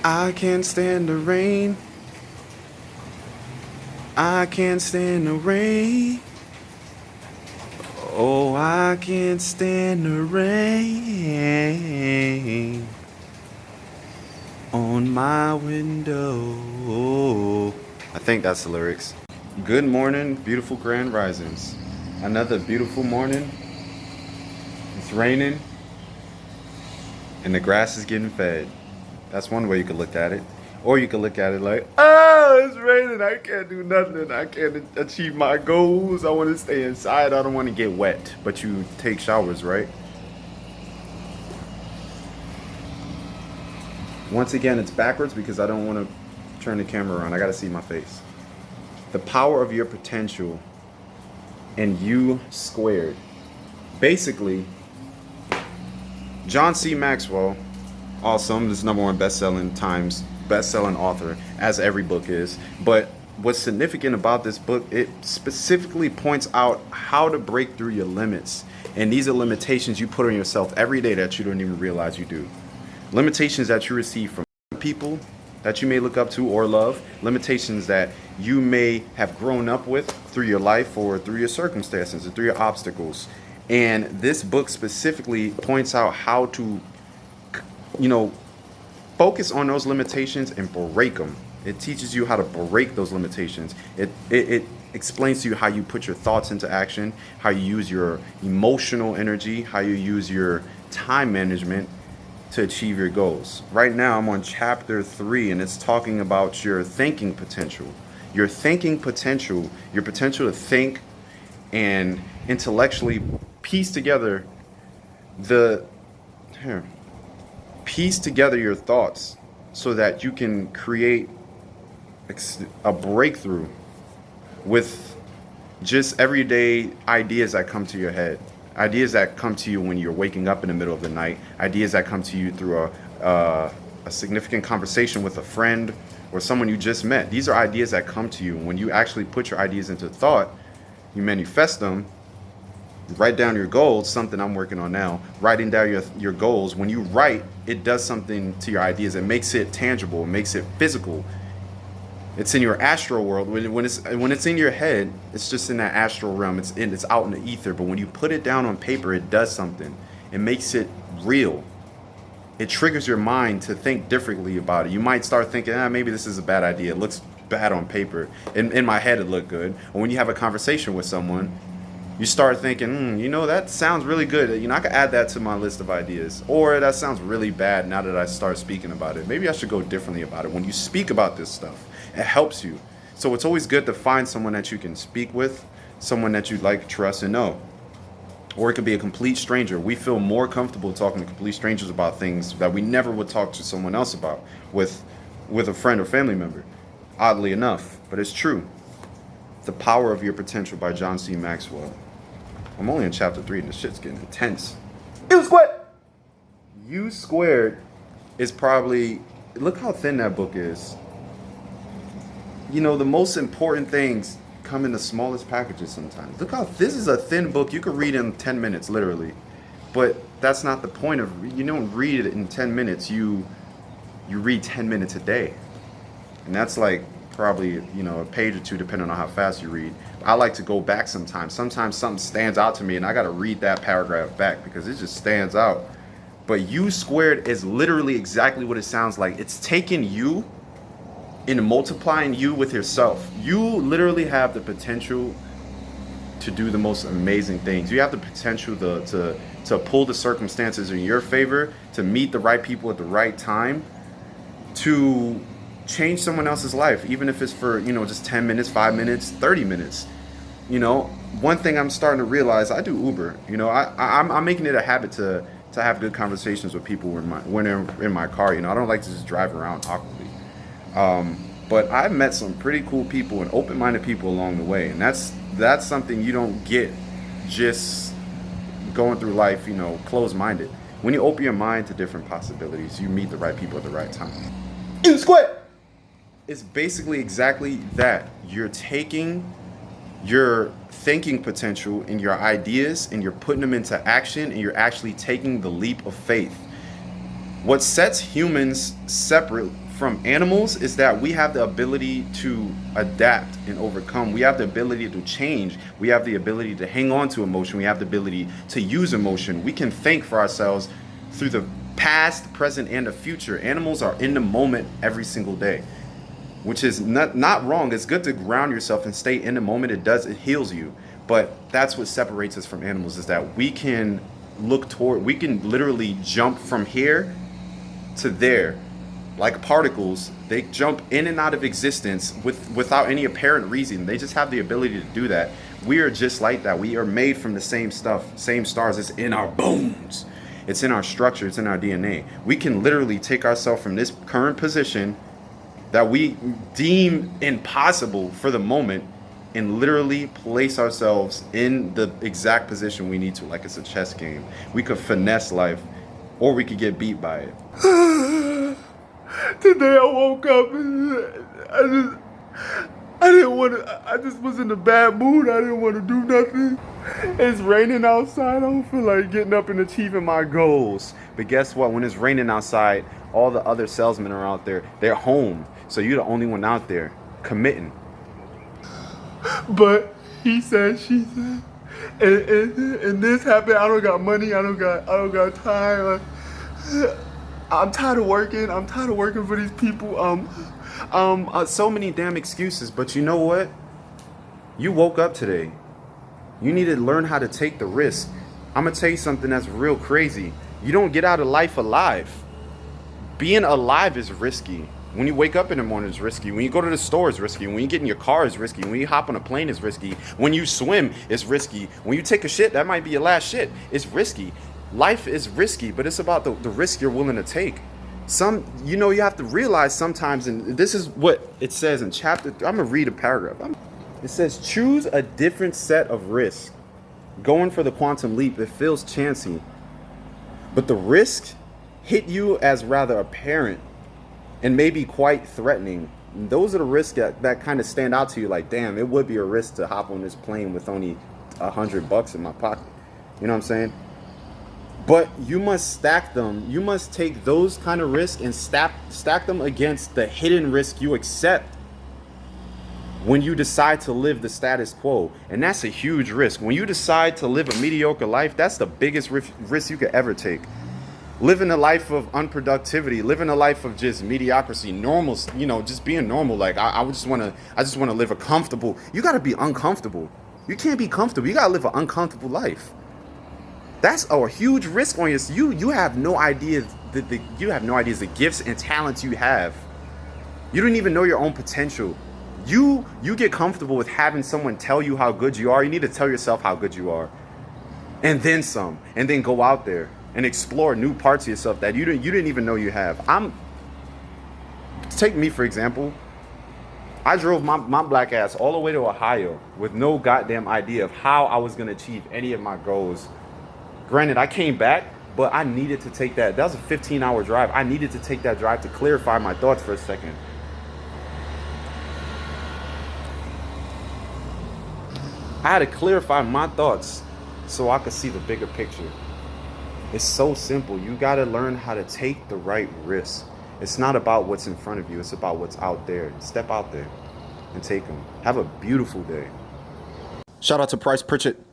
I can't stand the rain. I can't stand the rain. Oh, I can't stand the rain on my window. I think that's the lyrics. Good morning, beautiful grand risings. Another beautiful morning. It's raining and the grass is getting fed. That's one way you could look at it. Or you could look at it like, oh, it's raining. I can't do nothing. I can't achieve my goals. I want to stay inside. I don't want to get wet. But you take showers, right? Once again, it's backwards because I don't want to turn the camera around. I got to see my face. The power of your potential and you squared. Basically, John C. Maxwell, awesome, this is #1 best-selling author, as every book is. But what's significant about this book, it specifically points out how to break through your limits. And these are limitations you put on yourself every day that you don't even realize you do. Limitations that you receive from people that you may look up to or love. Limitations that you may have grown up with through your life or through your circumstances or through your obstacles. And this book specifically points out how to, focus on those limitations and break them. It teaches you how to break those limitations. It explains to you how you put your thoughts into action, how you use your emotional energy, how you use your time management to achieve your goals. Right now, I'm on chapter 3, and it's talking about your thinking potential. Your thinking potential, your potential to think and intellectually piece together your thoughts so that you can create a breakthrough with just everyday ideas that come to your head. Ideas that come to you when you're waking up in the middle of the night. Ideas that come to you through a significant conversation with a friend or someone you just met. These are ideas that come to you. When you actually put your ideas into thought, you manifest them. Write down your goals, something I'm working on now. Writing down your goals. When you write, it does something to your ideas. It makes it tangible. It makes it physical. It's in your astral world. When it's in your head, it's just in that astral realm. It's out in the ether. But when you put it down on paper, it does something. It makes it real. It triggers your mind to think differently about it. You might start thinking, maybe this is a bad idea. It looks bad on paper. In my head, it looked good. Or when you have a conversation with someone, you start thinking, that sounds really good. I could add that to my list of ideas. Or that sounds really bad now that I start speaking about it. Maybe I should go differently about it. When you speak about this stuff, it helps you. So it's always good to find someone that you can speak with, someone that you like, trust, and know. Or it could be a complete stranger. We feel more comfortable talking to complete strangers about things that we never would talk to someone else about with a friend or family member. Oddly enough, but it's true. The Power of Your Potential by John C. Maxwell. I'm only in chapter 3 and this shit's getting intense. U squared is probably, look how thin that book is. The most important things come in the smallest packages sometimes. Look how, this is a thin book you could read in 10 minutes, literally. But that's not the point of, you don't read it in 10 minutes, you read 10 minutes a day. And that's like probably, a page or two depending on how fast you read. I like to go back sometimes. Sometimes something stands out to me and I got to read that paragraph back because it just stands out. But U squared is literally exactly what it sounds like. It's taking you and multiplying you with yourself. You literally have the potential to do the most amazing things. You have the potential to pull the circumstances in your favor, to meet the right people at the right time, to change someone else's life, even if it's for, just 10 minutes, 5 minutes, 30 minutes. One thing I'm starting to realize, I do Uber. I'm making it a habit to have good conversations with people when they're in my car. I don't like to just drive around awkwardly. But I've met some pretty cool people and open-minded people along the way, and that's something you don't get just going through life, closed-minded. When you open your mind to different possibilities, you meet the right people at the right time. U squared. It's basically exactly that. You're taking your thinking potential and your ideas and you're putting them into action and you're actually taking the leap of faith. What sets humans separate from animals is that we have the ability to adapt and overcome. We have the ability to change. We have the ability to hang on to emotion. We have the ability to use emotion. We can think for ourselves through the past, present, and the future. Animals are in the moment every single day, which is not wrong. It's good to ground yourself and stay in the moment. It heals you. But that's what separates us from animals, is that we can we can literally jump from here to there. Like particles, they jump in and out of existence without any apparent reason. They just have the ability to do that. We are just like that. We are made from the same stuff, same stars. It's in our bones. It's in our structure. It's in our DNA. We can literally take ourselves from this current position that we deem impossible for the moment and literally place ourselves in the exact position we need to, like it's a chess game. We could finesse life, or we could get beat by it. Today I woke up and I just was in a bad mood. I didn't want to do nothing. It's raining outside. I don't feel like getting up and achieving my goals. But guess what? When it's raining outside, all the other salesmen are out there. They're home. So you're the only one out there committing. But he said, she said, and this happened. I don't got money. I don't got time. I'm tired of working. I'm tired of working for these people. So many damn excuses. But you know what? You woke up today. You need to learn how to take the risk. I'm gonna tell you something that's real crazy. You don't get out of life alive. Being alive is risky. When you wake up in the morning, it's risky. When you go to the store, it's risky. When you get in your car, it's risky. When you hop on a plane, it's risky. When you swim, it's risky. When you take a shit, that might be your last shit. It's risky. Life is risky, but it's about the risk you're willing to take. You have to realize sometimes, and this is what it says in chapter 3. I'm going to read a paragraph. It says, choose a different set of risks. Going for the quantum leap, it feels chancy. But the risk hit you as rather apparent and maybe quite threatening. And those are the risks that kind of stand out to you, like, damn, it would be a risk to hop on this plane with only $100 in my pocket. You know what I'm saying? But you must stack them. You must take those kind of risks and stack them against the hidden risk you accept when you decide to live the status quo. And that's a huge risk. When you decide to live a mediocre life, that's the biggest risk you could ever take. Living a life of unproductivity, living a life of just mediocrity, normal, just being normal. Like I just want to live a comfortable. You got to be uncomfortable. You can't be comfortable. You got to live an uncomfortable life. That's a huge risk on you. You have no idea the gifts and talents you have. You don't even know your own potential. You get comfortable with having someone tell you how good you are. You need to tell yourself how good you are, and then some, and then go out there and explore new parts of yourself that you didn't even know you have. Take me for example. I drove my black ass all the way to Ohio with no goddamn idea of how I was gonna achieve any of my goals. Granted, I came back, but I needed to take that. That was a 15-hour drive. I needed to take that drive to clarify my thoughts for a second. I had to clarify my thoughts so I could see the bigger picture. It's so simple. You got to learn how to take the right risks. It's not about what's in front of you. It's about what's out there. Step out there and take them. Have a beautiful day. Shout out to Price Pritchett.